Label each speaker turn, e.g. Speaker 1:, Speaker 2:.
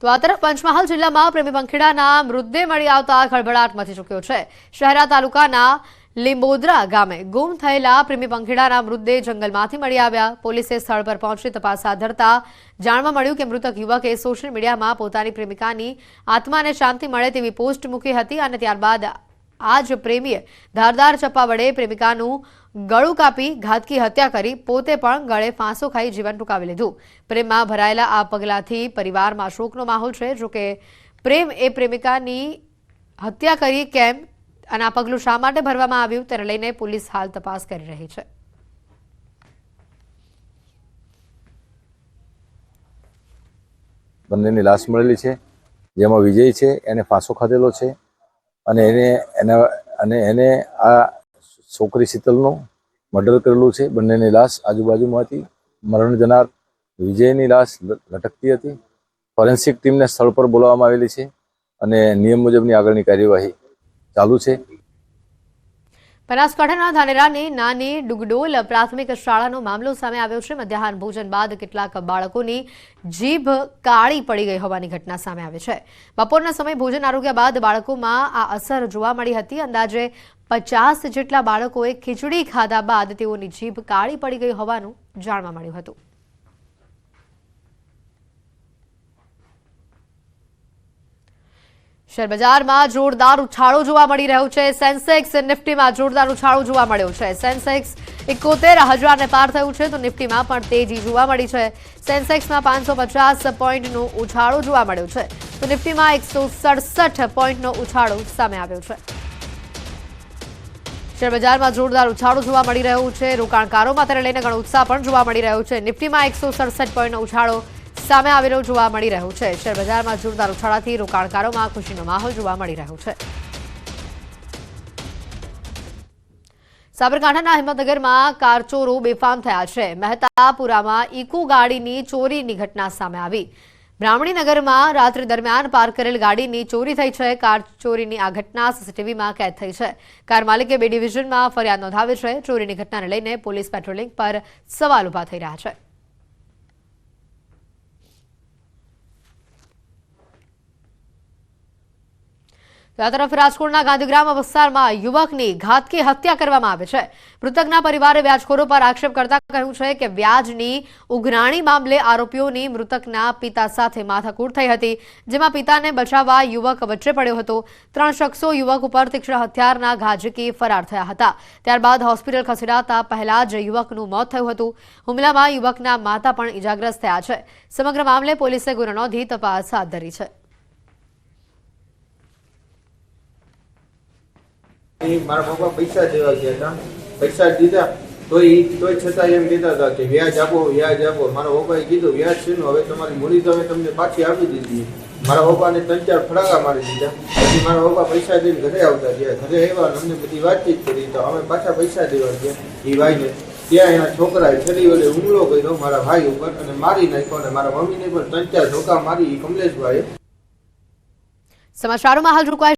Speaker 1: તો આ તરફ પંચમહાલ જિલ્લામાં પ્રેમી પંખીડાના મૃતદેહ મળી આવતા ખળભળાટ મચી ચૂક્યો છે। શહેરા તાલુકાના લીંબોદરા ગામે ગુમ થયેલા પ્રેમી પંખીડાના મૃતદેહ જંગલમાંથી મળી આવ્યા। પોલીસે સ્થળ પર પહોંચી તપાસ હાથ ધરતા જાણવા મળ્યું કે મૃતક યુવકે સોશિયલ મીડિયામાં પોતાની પ્રેમિકાની આત્માને શાંતિ મળે તેવી પોસ્ટ મૂકી હતી અને ત્યારબાદ આ જ પ્રેમીએ ધારદાર ચપ્પા વડે પ્રેમિકાનું ગળું કાપી ઘાતકી હત્યા કરી પોતે પણ ગળે ફાંસો ખાઈ જીવન ટૂંકાવી લીધું। પ્રેમમાં ભરાયેલા આ પગલાથી પરિવારમાં શોકનો માહોલ છે। જોકે પ્રેમ એ પ્રેમિકાની હત્યા કરી કેમ અને આ પગલું શા માટે ભરવામાં આવ્યું તેને લઈને પોલીસ હાલ તપાસ કરી રહી છે।
Speaker 2: બંનેની લાશ મળેલી છે, જેમાં વિજય છે એને ફાંસો ખાધેલો છે અને એને આ છોકરી શીતલનું મર્ડર કરેલું છે। બંનેની લાશ આજુબાજુમાંથી મરણ જનાર વિજયની લાશ લટકતી હતી। ફોરેન્સિક ટીમને સ્થળ પર બોલાવવામાં આવેલી છે અને નિયમ મુજબની આગળની કાર્યવાહી ચાલુ છે।
Speaker 1: બનાસકાંઠાના ધાનેરાની નાની ડુગડોલ પ્રાથમિક શાળાનો મામલો સામે આવ્યો છે। મધ્યાહન ભોજન બાદ કેટલાક બાળકોની જીભ કાળી પડી ગઈ હોવાની ઘટના સામે આવી છે। બપોરના સમયે ભોજન આરોગ્યા બાદ બાળકોમાં આ અસર જોવા મળી હતી। અંદાજે 50 જેટલા બાળકોએ ખીચડી ખાધા બાદ તેઓની જીભ કાળી પડી ગઈ હોવાનું જાણવા મળ્યું હતું। શેરબજારમાં જોરદાર ઉછાળો જોવા મળી રહ્યો છે। સેન્સેક્સ નિફ્ટીમાં જોરદાર ઉછાળો જોવા મળ્યો છે। સેન્સેક્સ 71,000ને પાર થયું છે તો નિફ્ટીમાં પણ તેજી જોવા મળી છે। સેન્સેક્સમાં 550 પોઈન્ટનો ઉછાળો જોવા મળ્યો છે તો નિફ્ટીમાં 167 પોઈન્ટનો ઉછાળો સામે આવ્યો છે। શેરબજારમાં જોરદાર ઉછાળો જોવા મળી રહ્યો છે। રોકાણકારોમાં તેને લઈને ઘણો ઉત્સાહ પણ જોવા મળી રહ્યો છે। નિફ્ટીમાં 167 પોઈન્ટનો ઉછાળો સામે આવેલો જોવા મળી રહ્યો છે। શેરબજારમાં જોરદાર ઉછાળાથી રોકાણકારોમાં ખુશીનો માહોલ જોવા મળી રહ્યો છે। સાબરકાંઠાના હિંમતનગરમાં કારચોરો બેફામ થયા છે। મહેતાપુરામાં ઇકો ગાડીની ચોરીની ઘટના સામે આવી। બ્રાહ્મણીનગરમાં રાત્રિ દરમિયાન પાર્ક કરેલ ગાડીની ચોરી થઈ છે। કાર ચોરીની આ ઘટના સીસીટીવીમાં કેદ થઈ છે। કાર માલિકે B ડિવિઝનમાં ફરિયાદ નોંધાવી છે। ચોરીની ઘટનાને લઈને પોલીસ પેટ્રોલિંગ પર સવાલ ઉભા થઈ રહ્યા છે। આ તરફ રાજકોટના ગાંધીગ્રામ વિસ્તારમાં યુવકની ઘાતકી હત્યા કરવામાં આવી છે। મૃતકના પરિવારે વ્યાજખોરો પર આક્ષેપ કરતા કહ્યું છે કે વ્યાજની ઉઘરાણી મામલે આરોપીઓની મૃતકના પિતા સાથે માથાકૂટ થઈ હતી, જેમાં પિતાને બચાવવા યુવક વચ્ચે પડ્યો હતો। 3 શખ્સો યુવક ઉપર તીક્ષ્ણ હથિયારના ઘા ઝીકી ફરાર થયા હતા। ત્યારબાદ હોસ્પિટલ ખસેડાતા પહેલા જ યુવકનું મોત થયું હતું। હુમલામાં યુવકના માતા પણ ઇજાગ્રસ્ત થયા છે। સમગ્ર મામલે પોલીસે ગુનો નોંધી તપાસ હાથ ધરી છે।
Speaker 3: મારા પપ્પા પૈસા દેવા ગયા હતા, પૈસા દીધા તોય છતાં એમ કહેતા હતા કે વ્યાજ આપો વ્યાજ આપો। મારા પપ્પાએ કીધું વ્યાજ છે હવે તમારી મૂડી તો અમે તમને પાછી આપી દીધી। મારા પપ્પાને 3-4 ફડાકા મારી દીધા। પછી મારા પપ્પા પૈસા દઈને ઘરે આવતા ગયા। ઘરે આવ્યા અમને બધી વાતચીત કરી તો અમે પાછા પૈસા દેવા ગયા એ ભાઈને। ત્યાં એના છોકરાએ છરી વડે હુમલો કર્યો મારા ભાઈ ઉપર અને મારી નાખ્યો અને મારા મમ્મીને પણ 3-4 ધોકા મારી કમલેશભાઈએ।
Speaker 1: સમાચારોમાં હાલ રોકાય